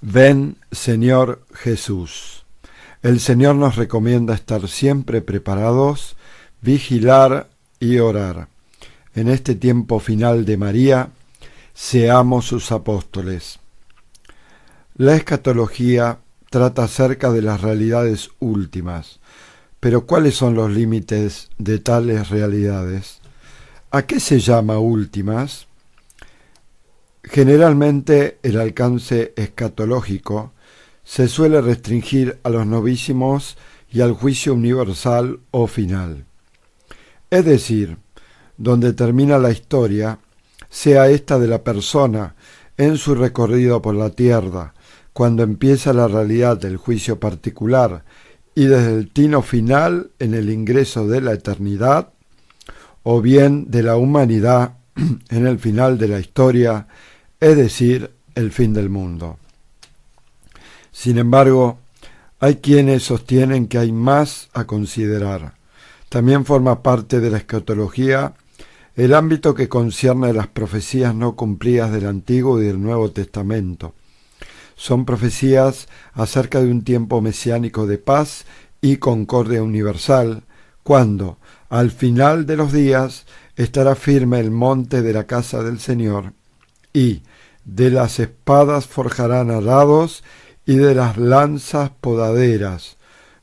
Ven, Señor Jesús. El Señor nos recomienda estar siempre preparados, vigilar y orar. En este tiempo final de María, seamos sus apóstoles. La escatología trata acerca de las realidades últimas, pero ¿cuáles son los límites de tales realidades? ¿A qué se llama últimas? Generalmente el alcance escatológico se suele restringir a los novísimos y al juicio universal o final. Es decir, donde termina la historia, sea esta de la persona en su recorrido por la tierra, cuando empieza la realidad del juicio particular y desde el tino final en el ingreso de la eternidad, o bien de la humanidad en el final de la historia, es decir, el fin del mundo. Sin embargo, hay quienes sostienen que hay más a considerar. También forma parte de la escatología el ámbito que concierne a las profecías no cumplidas del Antiguo y del Nuevo Testamento. Son profecías acerca de un tiempo mesiánico de paz y concordia universal, cuando, al final de los días, estará firme el monte de la casa del Señor, y de las espadas forjarán arados, y de las lanzas podaderas.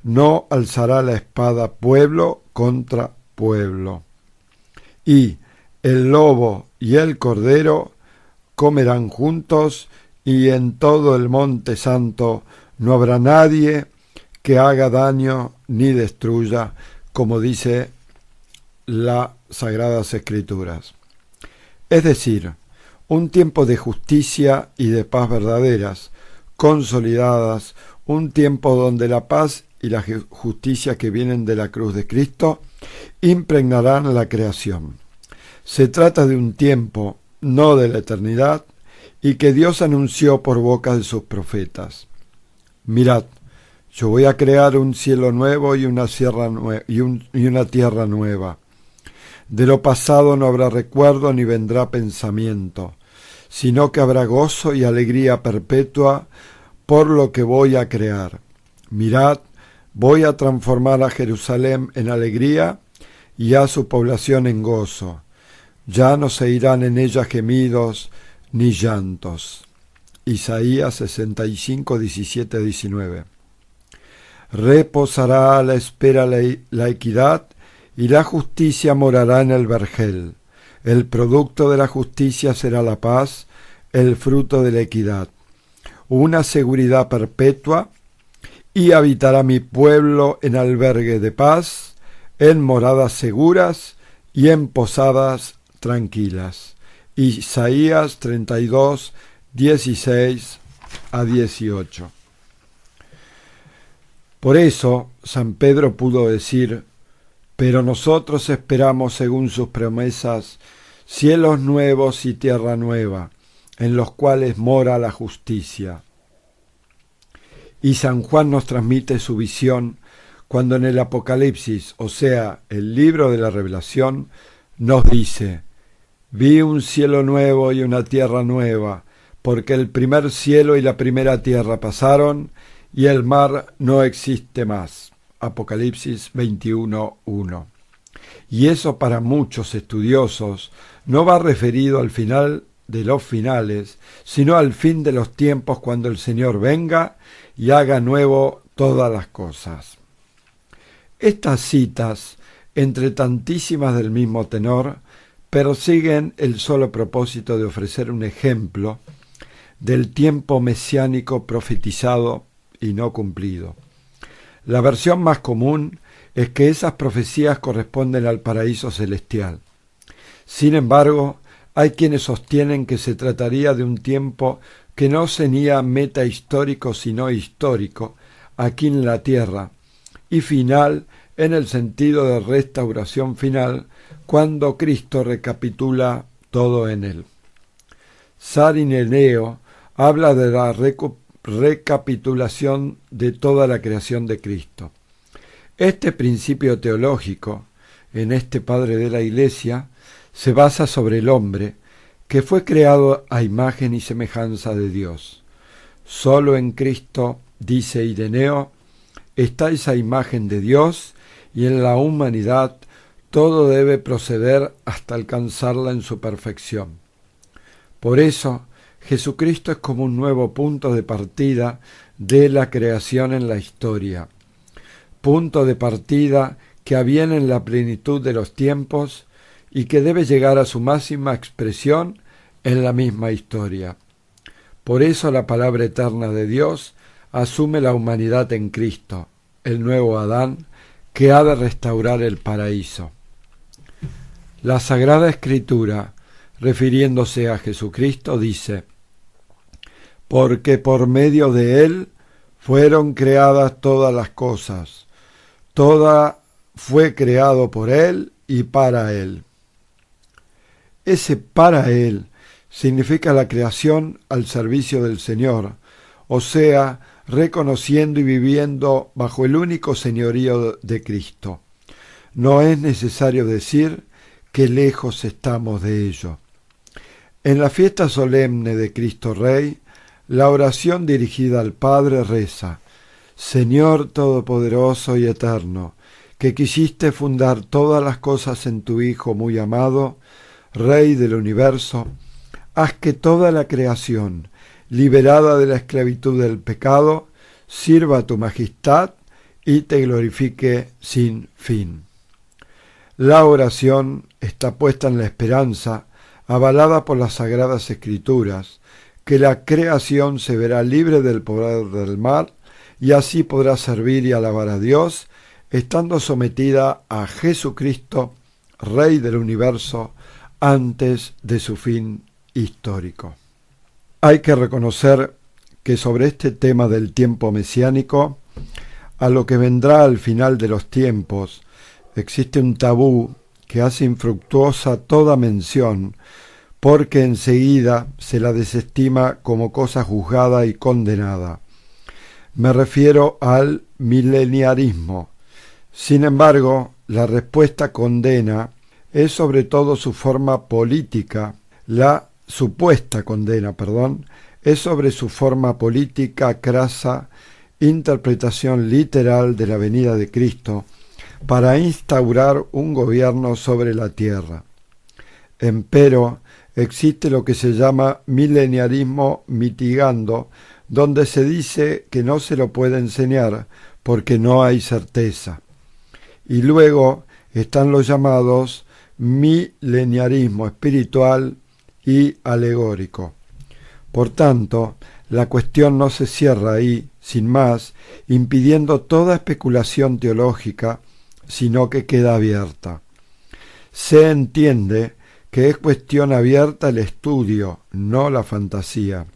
No alzará la espada pueblo contra pueblo. Y el lobo y el cordero comerán juntos, y en todo el monte santo no habrá nadie que haga daño ni destruya, como dice las Sagradas Escrituras. Es decir, un tiempo de justicia y de paz verdaderas, consolidadas, un tiempo donde la paz y la justicia que vienen de la cruz de Cristo impregnarán la creación. Se trata de un tiempo, no de la eternidad, y que Dios anunció por boca de sus profetas. Mirad, yo voy a crear un cielo nuevo y una tierra nueva. De lo pasado no habrá recuerdo ni vendrá pensamiento, sino que habrá gozo y alegría perpetua por lo que voy a crear. Mirad, voy a transformar a Jerusalén en alegría y a su población en gozo. Ya no se irán en ella gemidos ni llantos. Isaías 65, 17, 19. Reposará a la espera la equidad, y la justicia morará en el vergel. El producto de la justicia será la paz, el fruto de la equidad. Una seguridad perpetua, y habitará mi pueblo en albergue de paz, en moradas seguras y en posadas tranquilas. Isaías 32, 16 a 18. Por eso San Pedro pudo decir: pero nosotros esperamos, según sus promesas, cielos nuevos y tierra nueva, en los cuales mora la justicia. Y San Juan nos transmite su visión cuando en el Apocalipsis, o sea, el libro de la Revelación, nos dice: vi un cielo nuevo y una tierra nueva, porque el primer cielo y la primera tierra pasaron, y el mar no existe más. Apocalipsis 21:1. Y eso para muchos estudiosos no va referido al final de los finales, sino al fin de los tiempos, cuando el Señor venga y haga nuevo todas las cosas. Estas citas, entre tantísimas del mismo tenor, persiguen el solo propósito de ofrecer un ejemplo del tiempo mesiánico profetizado y no cumplido. La versión más común es que esas profecías corresponden al paraíso celestial. Sin embargo, hay quienes sostienen que se trataría de un tiempo que no sería metahistórico sino histórico aquí en la tierra, y final en el sentido de restauración final, cuando Cristo recapitula todo en él. San Ireneo habla de la recapitulación de toda la creación de Cristo. Este principio teológico, en este Padre de la Iglesia, se basa sobre el hombre, que fue creado a imagen y semejanza de Dios. Solo en Cristo, dice Ireneo, está esa imagen de Dios, y en la humanidad todo debe proceder hasta alcanzarla en su perfección. Por eso, Jesucristo es como un nuevo punto de partida de la creación en la historia. Punto de partida que aviene en la plenitud de los tiempos y que debe llegar a su máxima expresión en la misma historia. Por eso la palabra eterna de Dios asume la humanidad en Cristo, el nuevo Adán, que ha de restaurar el paraíso. La Sagrada Escritura, refiriéndose a Jesucristo, dice: porque por medio de Él fueron creadas todas las cosas, todo fue creado por Él y para Él. Ese para Él significa la creación al servicio del Señor, o sea, reconociendo y viviendo bajo el único señorío de Cristo. No es necesario decir que lejos estamos de ello. En la fiesta solemne de Cristo Rey, la oración dirigida al Padre reza: Señor Todopoderoso y Eterno, que quisiste fundar todas las cosas en tu Hijo muy amado, Rey del universo, haz que toda la creación, liberada de la esclavitud del pecado, sirva a tu majestad y te glorifique sin fin. La oración está puesta en la esperanza, avalada por las Sagradas Escrituras, que la creación se verá libre del poder del mal y así podrá servir y alabar a Dios, estando sometida a Jesucristo, Rey del universo, antes de su fin histórico. Hay que reconocer que sobre este tema del tiempo mesiánico, a lo que vendrá al final de los tiempos, existe un tabú que hace infructuosa toda mención, porque enseguida se la desestima como cosa juzgada y condenada. Me refiero al mileniarismo. Sin embargo, la respuesta condena es sobre todo su forma política, la supuesta condena, es sobre su forma política crasa, interpretación literal de la venida de Cristo, para instaurar un gobierno sobre la tierra. Empero, existe lo que se llama mileniarismo mitigando, donde se dice que no se lo puede enseñar porque no hay certeza. Y luego están los llamados mileniarismo espiritual y alegórico. Por tanto, la cuestión no se cierra ahí, sin más, impidiendo toda especulación teológica, sino que queda abierta. Se entiende que es cuestión abierta el estudio, no la fantasía,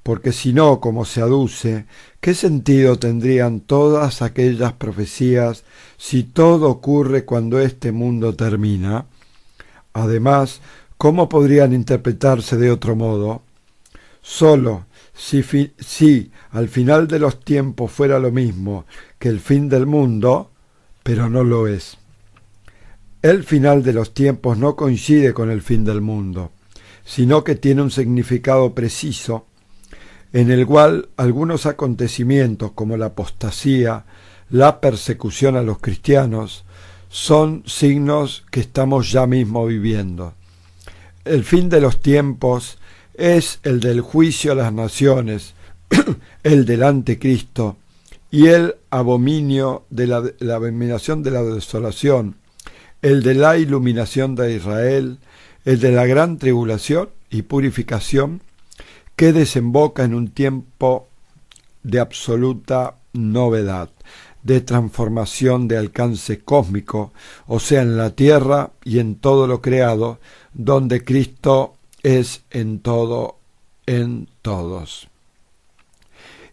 porque si no, como se aduce, ¿qué sentido tendrían todas aquellas profecías si todo ocurre cuando este mundo termina? Además, ¿cómo podrían interpretarse de otro modo? Solo si al final de los tiempos fuera lo mismo que el fin del mundo, pero no lo es. El final de los tiempos no coincide con el fin del mundo, sino que tiene un significado preciso, en el cual algunos acontecimientos como la apostasía, la persecución a los cristianos, son signos que estamos ya mismo viviendo. El fin de los tiempos es el del juicio a las naciones, el del anticristo y el abominio de la abominación de la desolación, el de la iluminación de Israel, el de la gran tribulación y purificación, que desemboca en un tiempo de absoluta novedad, de transformación de alcance cósmico, o sea, en la tierra y en todo lo creado, donde Cristo es en todo, en todos.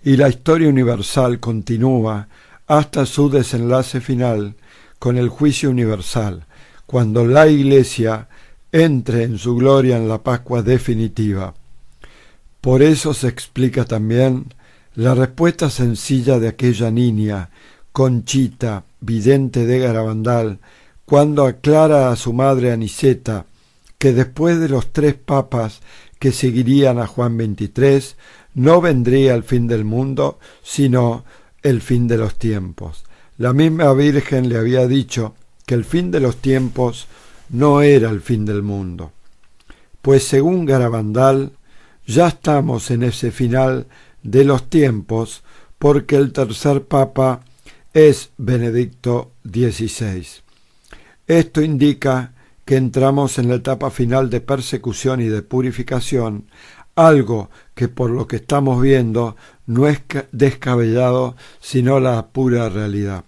Y la historia universal continúa hasta su desenlace final con el juicio universal, cuando la Iglesia entre en su gloria en la Pascua definitiva. Por eso se explica también la respuesta sencilla de aquella niña, Conchita, vidente de Garabandal, cuando aclara a su madre Aniceta que después de los 3 papas que seguirían a Juan XXIII, no vendría el fin del mundo, sino el fin de los tiempos. La misma Virgen le había dicho que el fin de los tiempos no era el fin del mundo. Pues según Garabandal, ya estamos en ese final de los tiempos, porque el tercer papa es Benedicto XVI. Esto indica que entramos en la etapa final de persecución y de purificación, algo que por lo que estamos viendo no es descabellado, sino la pura realidad.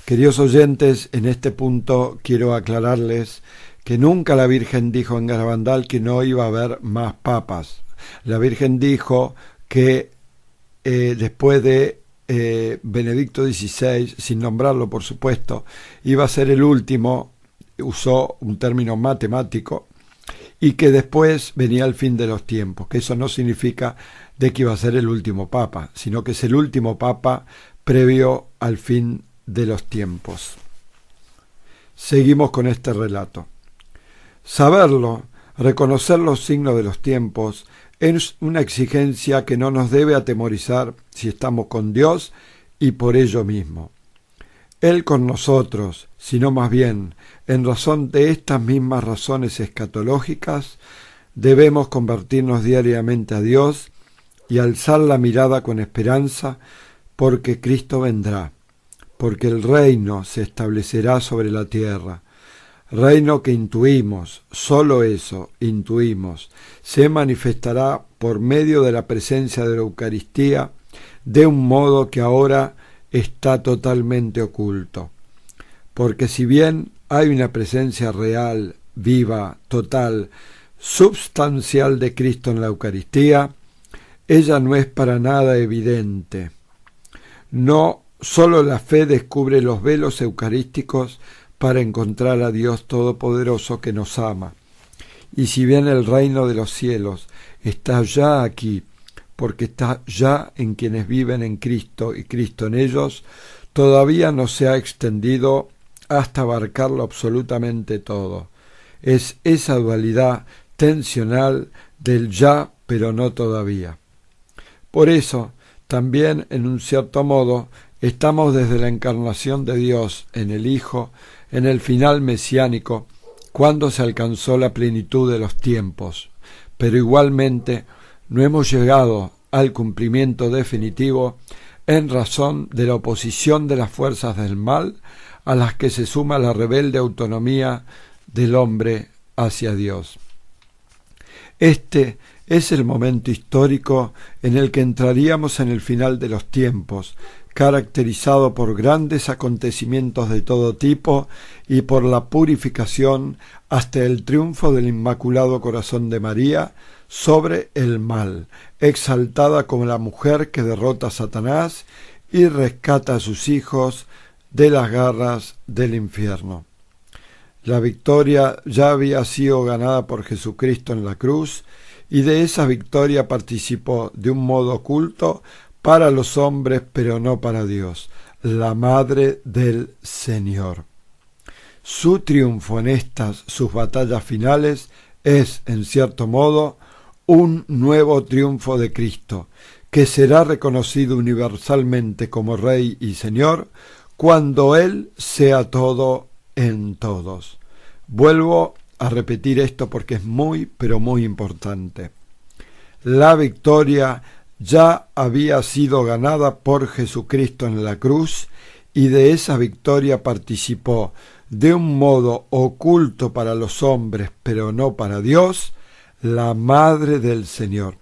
Queridos oyentes, en este punto quiero aclararles que nunca la Virgen dijo en Garabandal que no iba a haber más papas. La Virgen dijo que después de Benedicto XVI, sin nombrarlo por supuesto, iba a ser el último, usó un término matemático, y que después venía el fin de los tiempos, que eso no significa de que iba a ser el último papa, sino que es el último papa previo al fin de los tiempos. Seguimos con este relato. Saberlo, reconocer los signos de los tiempos, es una exigencia que no nos debe atemorizar si estamos con Dios y por ello mismo. Él con nosotros, sino más bien, en razón de estas mismas razones escatológicas, debemos convertirnos diariamente a Dios y alzar la mirada con esperanza, porque Cristo vendrá, porque el reino se establecerá sobre la tierra, reino que intuimos, solo eso, intuimos, se manifestará por medio de la presencia de la Eucaristía de un modo que ahora está totalmente oculto. Porque si bien hay una presencia real, viva, total, substancial de Cristo en la Eucaristía, ella no es para nada evidente. No solo la fe descubre los velos eucarísticos para encontrar a Dios Todopoderoso que nos ama. Y si bien el reino de los cielos está ya aquí, porque está ya en quienes viven en Cristo y Cristo en ellos, todavía no se ha extendido hasta abarcarlo absolutamente todo. Es esa dualidad tensional del ya, pero no todavía. Por eso, también en un cierto modo, estamos desde la encarnación de Dios en el Hijo, en el final mesiánico, cuando se alcanzó la plenitud de los tiempos, pero igualmente no hemos llegado al cumplimiento definitivo en razón de la oposición de las fuerzas del mal a las que se suma la rebelde autonomía del hombre hacia Dios. Este es el momento histórico en el que entraríamos en el final de los tiempos, caracterizado por grandes acontecimientos de todo tipo y por la purificación hasta el triunfo del Inmaculado Corazón de María sobre el mal, exaltada como la mujer que derrota a Satanás y rescata a sus hijos de las garras del infierno. La victoria ya había sido ganada por Jesucristo en la cruz, y de esa victoria participó de un modo oculto para los hombres, pero no para Dios, la Madre del Señor. Su triunfo en estas sus batallas finales es, en cierto modo, un nuevo triunfo de Cristo, que será reconocido universalmente como Rey y Señor cuando Él sea todo en todos. Vuelvo a repetir esto porque es muy, pero muy importante. La victoria ya había sido ganada por Jesucristo en la cruz, y de esa victoria participó de un modo oculto para los hombres, pero no para Dios, la Madre del Señor.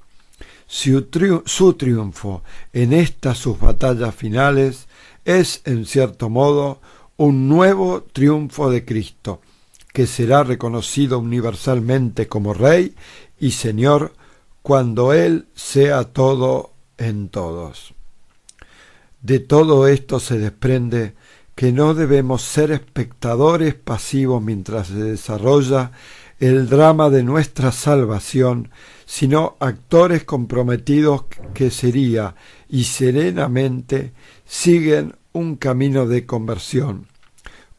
Su triunfo en estas sus batallas finales es, en cierto modo, un nuevo triunfo de Cristo, que será reconocido universalmente como Rey y Señor cuando Él sea todo en todos. De todo esto se desprende que no debemos ser espectadores pasivos mientras se desarrolla el drama de nuestra salvación, sino actores comprometidos que sería y serenamente siguen un camino de conversión,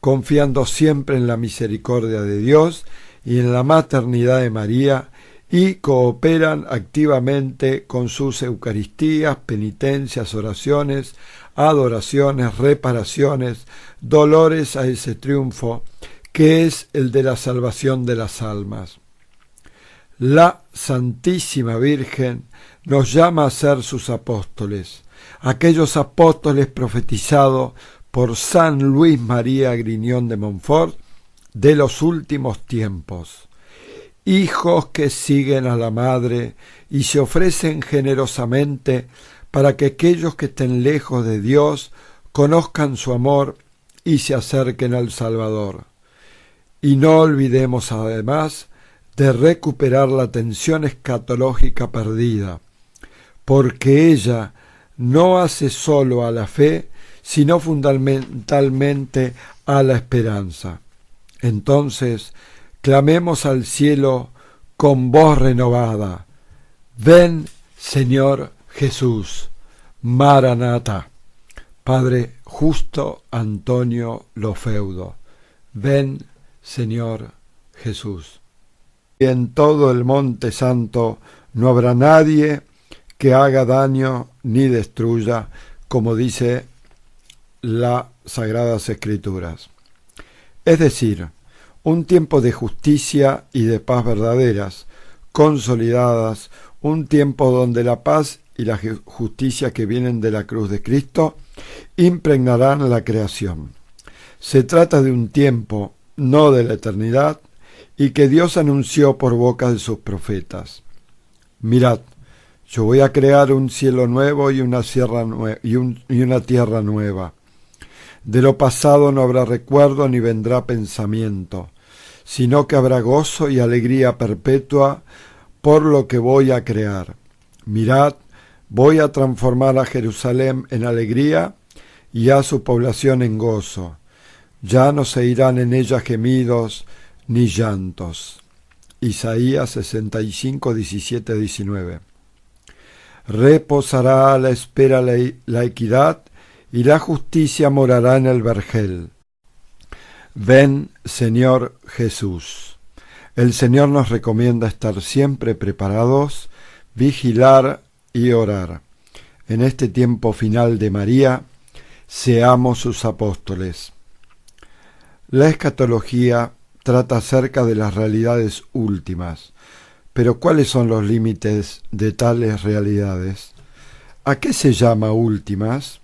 confiando siempre en la misericordia de Dios y en la maternidad de María, y cooperan activamente con sus Eucaristías, penitencias, oraciones, adoraciones, reparaciones, dolores a ese triunfo que es el de la salvación de las almas. La Santísima Virgen nos llama a ser sus apóstoles, aquellos apóstoles profetizados por San Luis María Griñón de Montfort de los últimos tiempos, hijos que siguen a la Madre y se ofrecen generosamente para que aquellos que estén lejos de Dios conozcan su amor y se acerquen al Salvador. Y no olvidemos además de recuperar la atención escatológica perdida, porque ella no hace solo a la fe, sino fundamentalmente a la esperanza. Entonces, clamemos al cielo con voz renovada: ven, Señor Jesús, Maranatha. Padre Justo Antonio Lofeudo, ven, Señor Jesús. Y en todo el Monte Santo no habrá nadie que haga daño ni destruya, como dice las Sagradas Escrituras. Es decir, un tiempo de justicia y de paz verdaderas, consolidadas, un tiempo donde la paz y la justicia que vienen de la cruz de Cristo impregnarán la creación. Se trata de un tiempo, no de la eternidad, y que Dios anunció por boca de sus profetas. Mirad, yo voy a crear un cielo nuevo y una tierra nueva. De lo pasado no habrá recuerdo ni vendrá pensamiento, sino que habrá gozo y alegría perpetua por lo que voy a crear. Mirad, voy a transformar a Jerusalén en alegría y a su población en gozo. Ya no se irán en ella gemidos ni llantos. Isaías 65, 17, 19. Reposará a la espera la equidad y la justicia morará en el vergel. Ven, Señor Jesús. El Señor nos recomienda estar siempre preparados, vigilar y orar. En este tiempo final de María, seamos sus apóstoles. La escatología trata acerca de las realidades últimas, pero ¿cuáles son los límites de tales realidades? ¿A qué se llama últimas?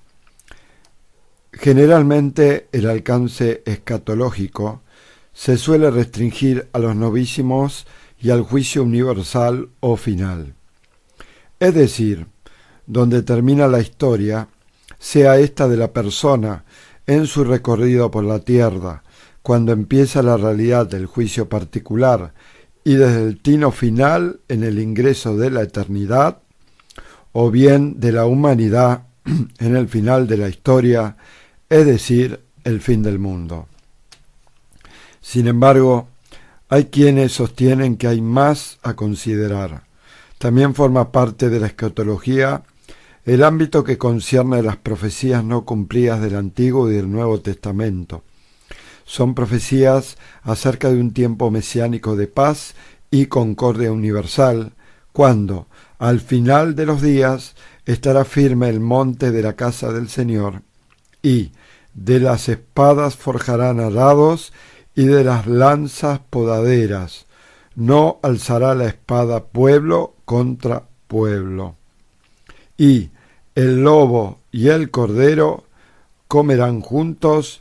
Generalmente el alcance escatológico se suele restringir a los novísimos y al juicio universal o final. Es decir, donde termina la historia, sea esta de la persona en su recorrido por la tierra, cuando empieza la realidad del juicio particular y desde el tino final en el ingreso de la eternidad, o bien de la humanidad en el final de la historia, es decir, el fin del mundo. Sin embargo, hay quienes sostienen que hay más a considerar. También forma parte de la escatología el ámbito que concierne a las profecías no cumplidas del Antiguo y del Nuevo Testamento. Son profecías acerca de un tiempo mesiánico de paz y concordia universal, cuando, al final de los días, estará firme el monte de la casa del Señor, y de las espadas forjarán arados y de las lanzas podaderas. No alzará la espada pueblo contra pueblo. Y el lobo y el cordero comerán juntos,